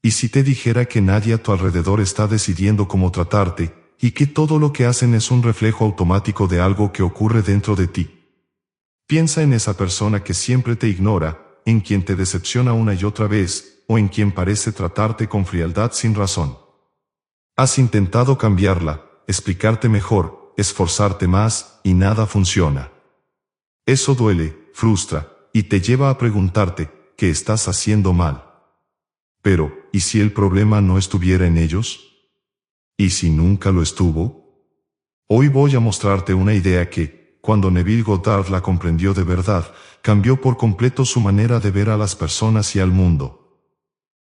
¿Y si te dijera que nadie a tu alrededor está decidiendo cómo tratarte, y que todo lo que hacen es un reflejo automático de algo que ocurre dentro de ti? Piensa en esa persona que siempre te ignora, en quien te decepciona una y otra vez, o en quien parece tratarte con frialdad sin razón. Has intentado cambiarla, explicarte mejor, esforzarte más, y nada funciona. Eso duele, frustra, y te lleva a preguntarte, ¿qué estás haciendo mal? Pero, ¿y si el problema no estuviera en ellos? ¿Y si nunca lo estuvo? Hoy voy a mostrarte una idea que, cuando Neville Goddard la comprendió de verdad, cambió por completo su manera de ver a las personas y al mundo.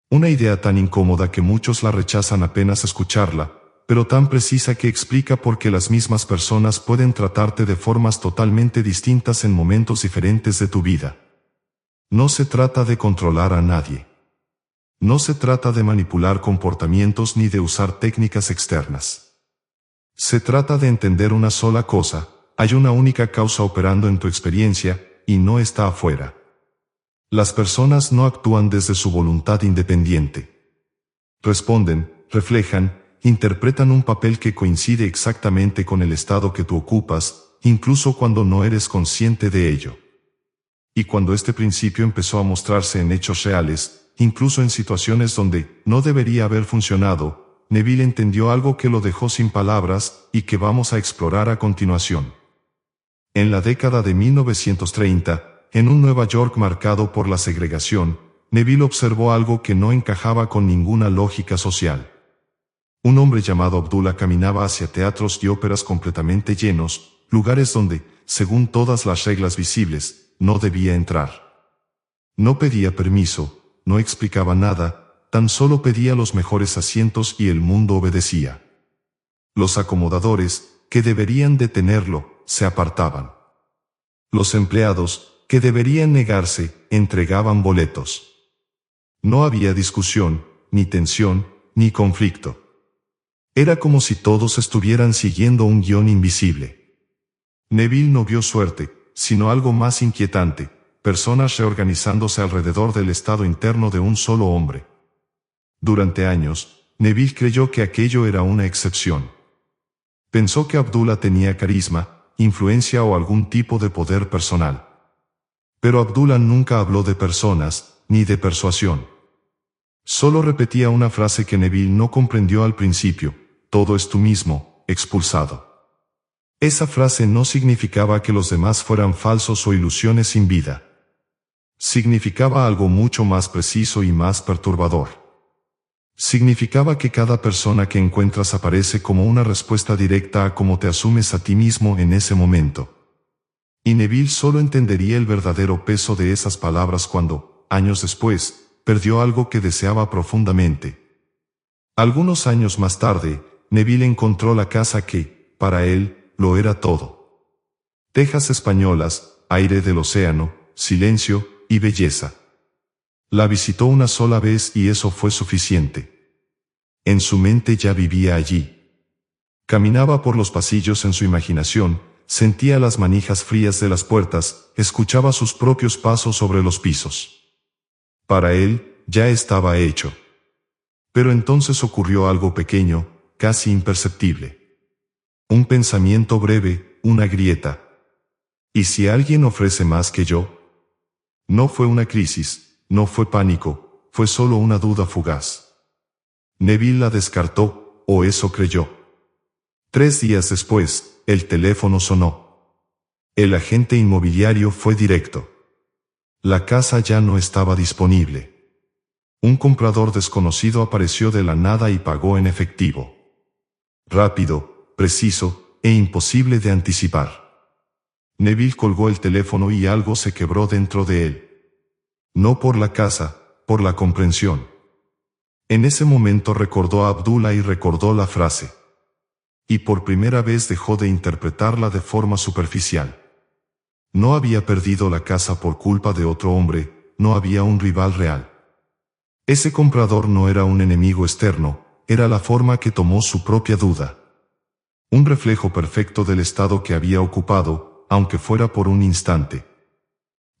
Una idea tan incómoda que muchos la rechazan apenas escucharla, pero tan precisa que explica por qué las mismas personas pueden tratarte de formas totalmente distintas en momentos diferentes de tu vida. No se trata de controlar a nadie. No se trata de manipular comportamientos ni de usar técnicas externas. Se trata de entender una sola cosa: hay una única causa operando en tu experiencia, y no está afuera. Las personas no actúan desde su voluntad independiente. Responden, reflejan, interpretan un papel que coincide exactamente con el estado que tú ocupas, incluso cuando no eres consciente de ello. Y cuando este principio empezó a mostrarse en hechos reales, incluso en situaciones donde no debería haber funcionado, Neville entendió algo que lo dejó sin palabras y que vamos a explorar a continuación. En la década de 1930, en un Nueva York marcado por la segregación, Neville observó algo que no encajaba con ninguna lógica social. Un hombre llamado Abdullah caminaba hacia teatros y óperas completamente llenos, lugares donde, según todas las reglas visibles, no debía entrar. No pedía permiso, no explicaba nada, tan solo pedía los mejores asientos y el mundo obedecía. Los acomodadores, que deberían detenerlo, se apartaban. Los empleados, que deberían negarse, entregaban boletos. No había discusión, ni tensión, ni conflicto. Era como si todos estuvieran siguiendo un guión invisible. Neville no vio suerte, sino algo más inquietante: personas reorganizándose alrededor del estado interno de un solo hombre. Durante años, Neville creyó que aquello era una excepción. Pensó que Abdullah tenía carisma, influencia o algún tipo de poder personal. Pero Abdullah nunca habló de personas, ni de persuasión. Solo repetía una frase que Neville no comprendió al principio: todo es tú mismo, expulsado. Esa frase no significaba que los demás fueran falsos o ilusiones sin vida. Significaba algo mucho más preciso y más perturbador. Significaba que cada persona que encuentras aparece como una respuesta directa a cómo te asumes a ti mismo en ese momento. Y Neville solo entendería el verdadero peso de esas palabras cuando, años después, perdió algo que deseaba profundamente. Algunos años más tarde, Neville encontró la casa que, para él, lo era todo. Tejas españolas, aire del océano, silencio y belleza. La visitó una sola vez y eso fue suficiente. En su mente ya vivía allí. Caminaba por los pasillos en su imaginación, sentía las manijas frías de las puertas, escuchaba sus propios pasos sobre los pisos. Para él, ya estaba hecho. Pero entonces ocurrió algo pequeño, casi imperceptible. Un pensamiento breve, una grieta. ¿Y si alguien ofrece más que yo? No fue una crisis, no fue pánico, fue solo una duda fugaz. Neville la descartó, o eso creyó. 3 días después, el teléfono sonó. El agente inmobiliario fue directo. La casa ya no estaba disponible. Un comprador desconocido apareció de la nada y pagó en efectivo. Rápido, preciso, e imposible de anticipar. Neville colgó el teléfono y algo se quebró dentro de él. No por la casa, por la comprensión. En ese momento recordó a Abdullah y recordó la frase. Y por primera vez dejó de interpretarla de forma superficial. No había perdido la casa por culpa de otro hombre, no había un rival real. Ese comprador no era un enemigo externo, era la forma que tomó su propia duda. Un reflejo perfecto del estado que había ocupado, aunque fuera por un instante.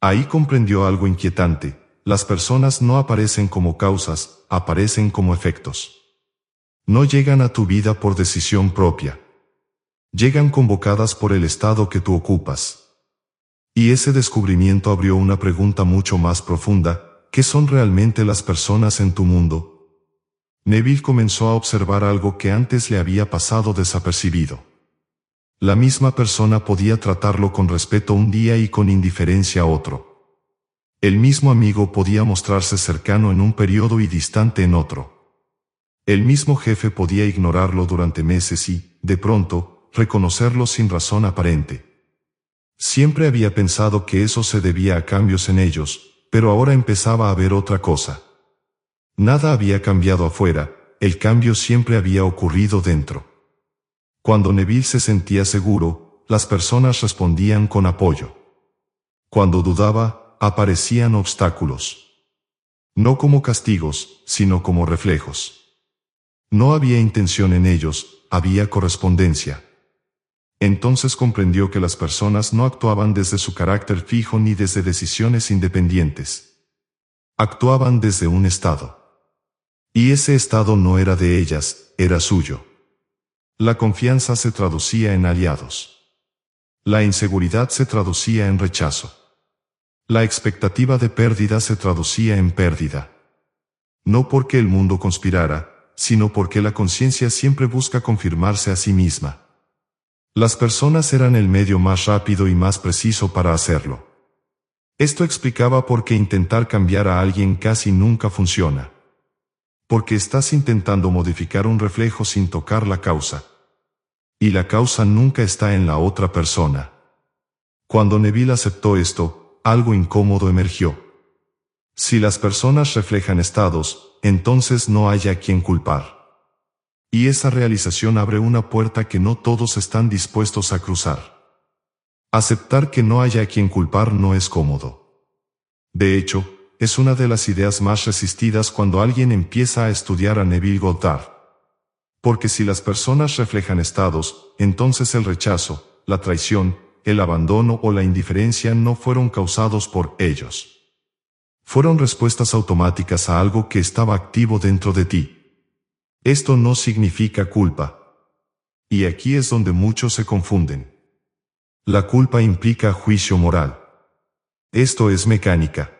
Ahí comprendió algo inquietante: las personas no aparecen como causas, aparecen como efectos. No llegan a tu vida por decisión propia. Llegan convocadas por el estado que tú ocupas. Y ese descubrimiento abrió una pregunta mucho más profunda: ¿qué son realmente las personas en tu mundo? Neville comenzó a observar algo que antes le había pasado desapercibido. La misma persona podía tratarlo con respeto un día y con indiferencia otro. El mismo amigo podía mostrarse cercano en un periodo y distante en otro. El mismo jefe podía ignorarlo durante meses y, de pronto, reconocerlo sin razón aparente. Siempre había pensado que eso se debía a cambios en ellos, pero ahora empezaba a ver otra cosa. Nada había cambiado afuera, el cambio siempre había ocurrido dentro. Cuando Neville se sentía seguro, las personas respondían con apoyo. Cuando dudaba, aparecían obstáculos. No como castigos, sino como reflejos. No había intención en ellos, había correspondencia. Entonces comprendió que las personas no actuaban desde su carácter fijo ni desde decisiones independientes. Actuaban desde un estado. Y ese estado no era de ellas, era suyo. La confianza se traducía en aliados. La inseguridad se traducía en rechazo. La expectativa de pérdida se traducía en pérdida. No porque el mundo conspirara, sino porque la conciencia siempre busca confirmarse a sí misma. Las personas eran el medio más rápido y más preciso para hacerlo. Esto explicaba por qué intentar cambiar a alguien casi nunca funciona. Porque estás intentando modificar un reflejo sin tocar la causa. Y la causa nunca está en la otra persona. Cuando Neville aceptó esto, algo incómodo emergió. Si las personas reflejan estados, entonces no hay a quien culpar. Y esa realización abre una puerta que no todos están dispuestos a cruzar. Aceptar que no haya a quien culpar no es cómodo. De hecho, es una de las ideas más resistidas cuando alguien empieza a estudiar a Neville Goddard. Porque si las personas reflejan estados, entonces el rechazo, la traición, el abandono o la indiferencia no fueron causados por ellos. Fueron respuestas automáticas a algo que estaba activo dentro de ti. Esto no significa culpa. Y aquí es donde muchos se confunden. La culpa implica juicio moral. Esto es mecánica.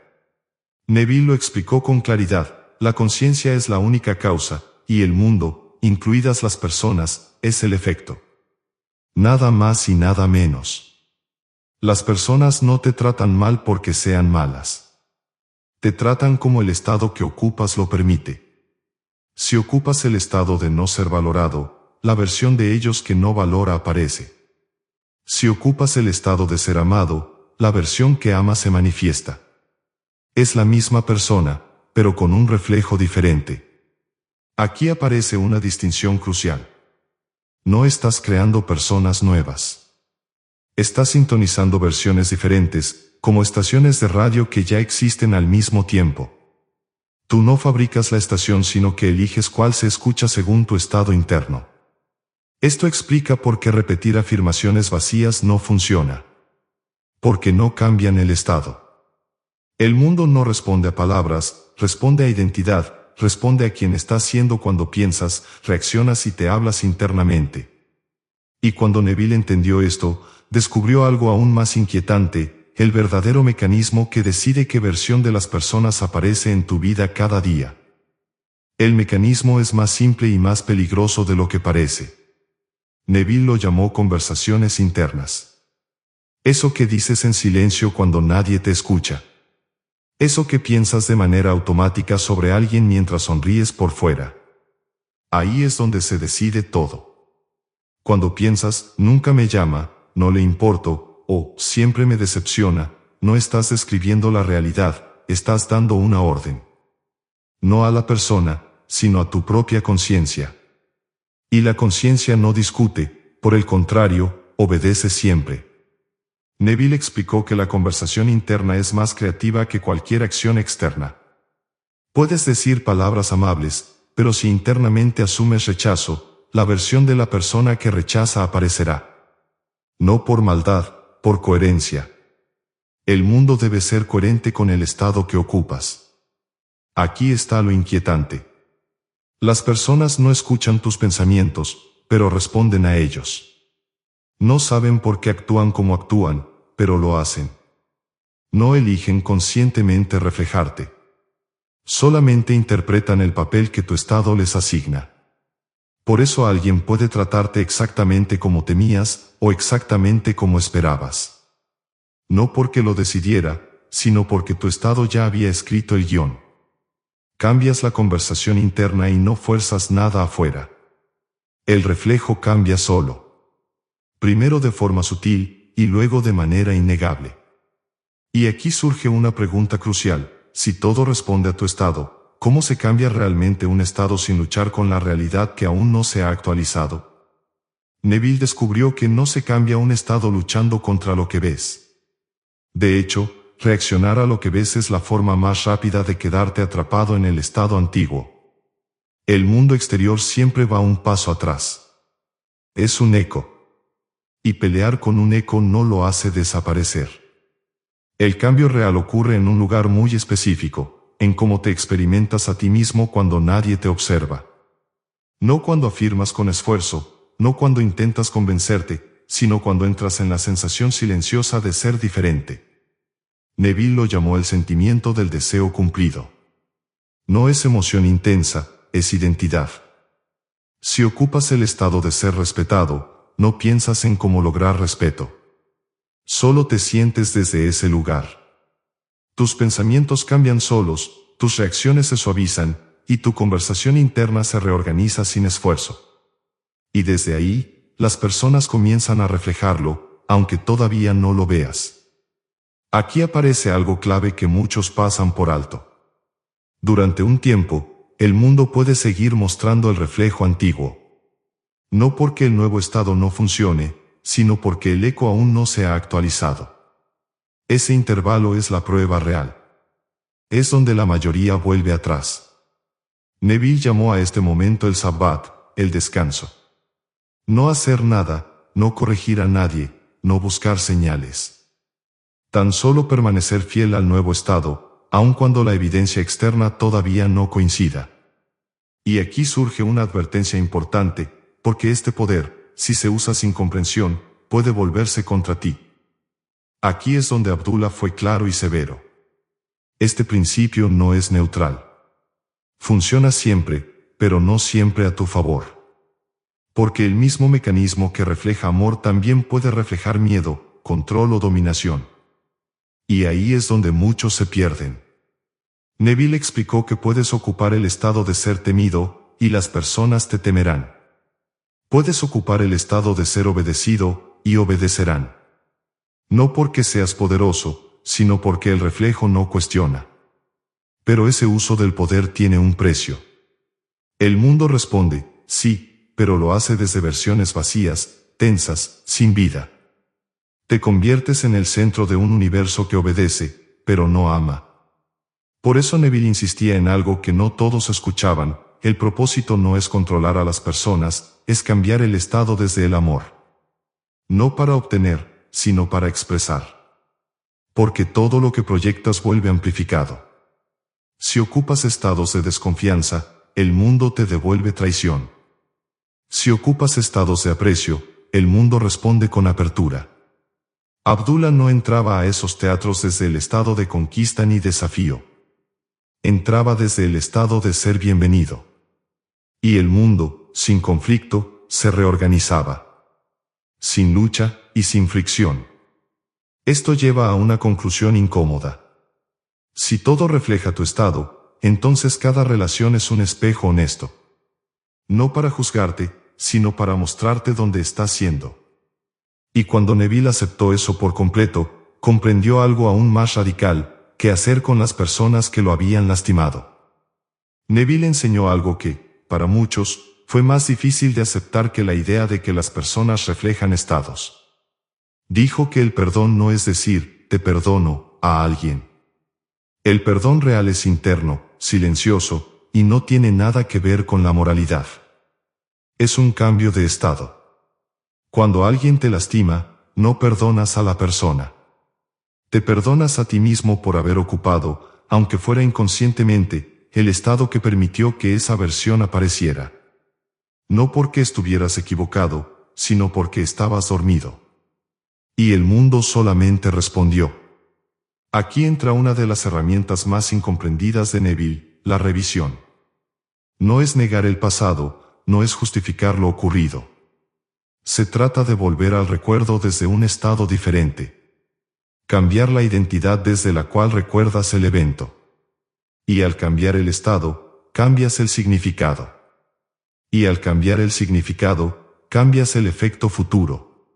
Neville lo explicó con claridad: la conciencia es la única causa, y el mundo, incluidas las personas, es el efecto. Nada más y nada menos. Las personas no te tratan mal porque sean malas. Te tratan como el estado que ocupas lo permite. Si ocupas el estado de no ser valorado, la versión de ellos que no valora aparece. Si ocupas el estado de ser amado, la versión que ama se manifiesta. Es la misma persona, pero con un reflejo diferente. Aquí aparece una distinción crucial. No estás creando personas nuevas. Estás sintonizando versiones diferentes, como estaciones de radio que ya existen al mismo tiempo. Tú no fabricas la estación, sino que eliges cuál se escucha según tu estado interno. Esto explica por qué repetir afirmaciones vacías no funciona. Porque no cambian el estado. El mundo no responde a palabras, responde a identidad, responde a quien estás siendo cuando piensas, reaccionas y te hablas internamente. Y cuando Neville entendió esto, descubrió algo aún más inquietante: el verdadero mecanismo que decide qué versión de las personas aparece en tu vida cada día. El mecanismo es más simple y más peligroso de lo que parece. Neville lo llamó conversaciones internas. Eso que dices en silencio cuando nadie te escucha. Eso que piensas de manera automática sobre alguien mientras sonríes por fuera. Ahí es donde se decide todo. Cuando piensas, nunca me llama, no le importo, o siempre me decepciona, no estás describiendo la realidad, estás dando una orden. No a la persona, sino a tu propia conciencia. Y la conciencia no discute, por el contrario, obedece siempre. Neville explicó que la conversación interna es más creativa que cualquier acción externa. Puedes decir palabras amables, pero si internamente asumes rechazo, la versión de la persona que rechaza aparecerá. No por maldad, por coherencia. El mundo debe ser coherente con el estado que ocupas. Aquí está lo inquietante. Las personas no escuchan tus pensamientos, pero responden a ellos. No saben por qué actúan como actúan, pero lo hacen. No eligen conscientemente reflejarte. Solamente interpretan el papel que tu estado les asigna. Por eso alguien puede tratarte exactamente como temías, o exactamente como esperabas. No porque lo decidiera, sino porque tu estado ya había escrito el guión. Cambias la conversación interna y no fuerzas nada afuera. El reflejo cambia solo. Primero de forma sutil, y luego de manera innegable. Y aquí surge una pregunta crucial: si todo responde a tu estado, ¿cómo se cambia realmente un estado sin luchar con la realidad que aún no se ha actualizado? Neville descubrió que no se cambia un estado luchando contra lo que ves. De hecho, reaccionar a lo que ves es la forma más rápida de quedarte atrapado en el estado antiguo. El mundo exterior siempre va un paso atrás. Es un eco. Y pelear con un eco no lo hace desaparecer. El cambio real ocurre en un lugar muy específico, en cómo te experimentas a ti mismo cuando nadie te observa. No cuando afirmas con esfuerzo, no cuando intentas convencerte, sino cuando entras en la sensación silenciosa de ser diferente. Neville lo llamó el sentimiento del deseo cumplido. No es emoción intensa, es identidad. Si ocupas el estado de ser respetado, no piensas en cómo lograr respeto. Solo te sientes desde ese lugar. Tus pensamientos cambian solos, tus reacciones se suavizan, y tu conversación interna se reorganiza sin esfuerzo. Y desde ahí, las personas comienzan a reflejarlo, aunque todavía no lo veas. Aquí aparece algo clave que muchos pasan por alto. Durante un tiempo, el mundo puede seguir mostrando el reflejo antiguo. No porque el nuevo estado no funcione, sino porque el eco aún no se ha actualizado. Ese intervalo es la prueba real. Es donde la mayoría vuelve atrás. Neville llamó a este momento el Sabbat, el descanso. No hacer nada, no corregir a nadie, no buscar señales. Tan solo permanecer fiel al nuevo estado, aun cuando la evidencia externa todavía no coincida. Y aquí surge una advertencia importante, porque este poder, si se usa sin comprensión, puede volverse contra ti. Aquí es donde Abdullah fue claro y severo. Este principio no es neutral. Funciona siempre, pero no siempre a tu favor. Porque el mismo mecanismo que refleja amor también puede reflejar miedo, control o dominación. Y ahí es donde muchos se pierden. Neville explicó que puedes ocupar el estado de ser temido, y las personas te temerán. Puedes ocupar el estado de ser obedecido, y obedecerán. No porque seas poderoso, sino porque el reflejo no cuestiona. Pero ese uso del poder tiene un precio. El mundo responde, sí, pero lo hace desde versiones vacías, tensas, sin vida. Te conviertes en el centro de un universo que obedece, pero no ama. Por eso Neville insistía en algo que no todos escuchaban: el propósito no es controlar a las personas, es cambiar el estado desde el amor. No para obtener, sino para expresar. Porque todo lo que proyectas vuelve amplificado. Si ocupas estados de desconfianza, el mundo te devuelve traición. Si ocupas estados de aprecio, el mundo responde con apertura. Abdullah no entraba a esos teatros desde el estado de conquista ni desafío. Entraba desde el estado de ser bienvenido. Y el mundo, sin conflicto, se reorganizaba. Sin lucha y sin fricción. Esto lleva a una conclusión incómoda. Si todo refleja tu estado, entonces cada relación es un espejo honesto. No para juzgarte, sino para mostrarte dónde estás siendo. Y cuando Neville aceptó eso por completo, comprendió algo aún más radical: qué hacer con las personas que lo habían lastimado. Neville enseñó algo que, para muchos, fue más difícil de aceptar que la idea de que las personas reflejan estados. Dijo que el perdón no es decir, te perdono, a alguien. El perdón real es interno, silencioso, y no tiene nada que ver con la moralidad. Es un cambio de estado. Cuando alguien te lastima, no perdonas a la persona. Te perdonas a ti mismo por haber ocupado, aunque fuera inconscientemente, el estado que permitió que esa versión apareciera. No porque estuvieras equivocado, sino porque estabas dormido. Y el mundo solamente respondió. Aquí entra una de las herramientas más incomprendidas de Neville, la revisión. No es negar el pasado, no es justificar lo ocurrido. Se trata de volver al recuerdo desde un estado diferente. Cambiar la identidad desde la cual recuerdas el evento. Y al cambiar el estado, cambias el significado. Y al cambiar el significado, cambias el efecto futuro.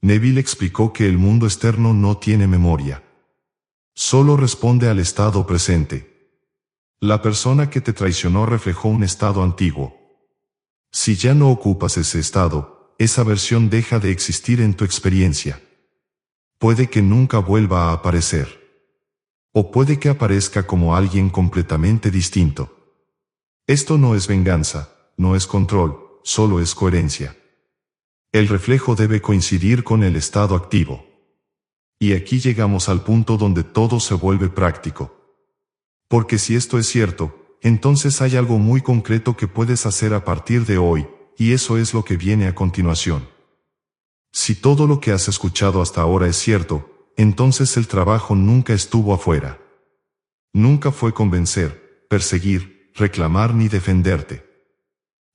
Neville explicó que el mundo externo no tiene memoria. Solo responde al estado presente. La persona que te traicionó reflejó un estado antiguo. Si ya no ocupas ese estado, esa versión deja de existir en tu experiencia. Puede que nunca vuelva a aparecer. O puede que aparezca como alguien completamente distinto. Esto no es venganza, no es control, solo es coherencia. El reflejo debe coincidir con el estado activo. Y aquí llegamos al punto donde todo se vuelve práctico. Porque si esto es cierto, entonces hay algo muy concreto que puedes hacer a partir de hoy, y eso es lo que viene a continuación. Si todo lo que has escuchado hasta ahora es cierto, entonces el trabajo nunca estuvo afuera. Nunca fue convencer, perseguir, reclamar ni defenderte.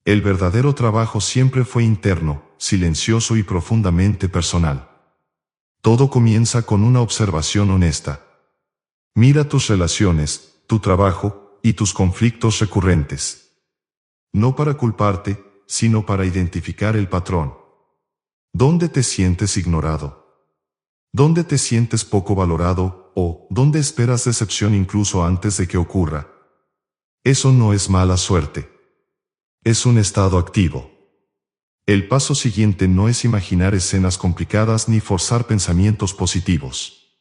El verdadero trabajo siempre fue interno, silencioso y profundamente personal. Todo comienza con una observación honesta. Mira tus relaciones, tu trabajo y tus conflictos recurrentes. No para culparte, sino para identificar el patrón. ¿Dónde te sientes ignorado? ¿Dónde te sientes poco valorado o dónde esperas decepción incluso antes de que ocurra? Eso no es mala suerte. Es un estado activo. El paso siguiente no es imaginar escenas complicadas ni forzar pensamientos positivos.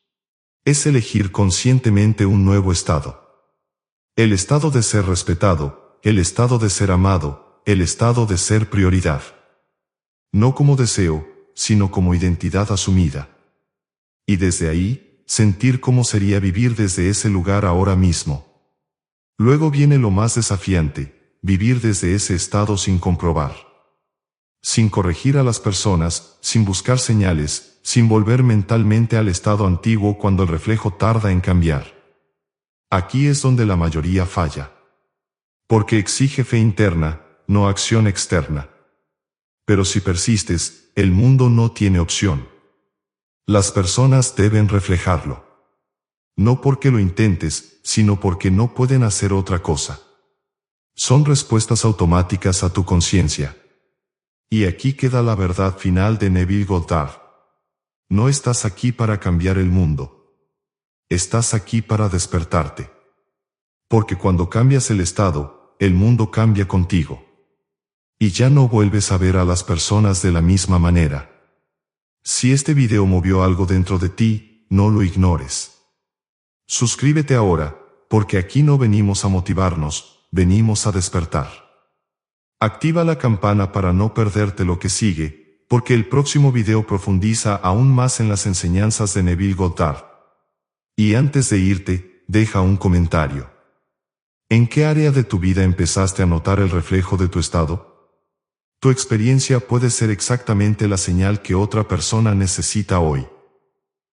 Es elegir conscientemente un nuevo estado. El estado de ser respetado, el estado de ser amado, el estado de ser prioridad. No como deseo, sino como identidad asumida. Y desde ahí, sentir cómo sería vivir desde ese lugar ahora mismo. Luego viene lo más desafiante, vivir desde ese estado sin comprobar. Sin corregir a las personas, sin buscar señales, sin volver mentalmente al estado antiguo cuando el reflejo tarda en cambiar. Aquí es donde la mayoría falla. Porque exige fe interna, no acción externa. Pero si persistes, el mundo no tiene opción. Las personas deben reflejarlo. No porque lo intentes, sino porque no pueden hacer otra cosa. Son respuestas automáticas a tu conciencia. Y aquí queda la verdad final de Neville Goddard. No estás aquí para cambiar el mundo. Estás aquí para despertarte. Porque cuando cambias el estado, el mundo cambia contigo. Y ya no vuelves a ver a las personas de la misma manera. Si este video movió algo dentro de ti, no lo ignores. Suscríbete ahora, porque aquí no venimos a motivarnos, venimos a despertar. Activa la campana para no perderte lo que sigue, porque el próximo video profundiza aún más en las enseñanzas de Neville Goddard. Y antes de irte, deja un comentario. ¿En qué área de tu vida empezaste a notar el reflejo de tu estado? Tu experiencia puede ser exactamente la señal que otra persona necesita hoy.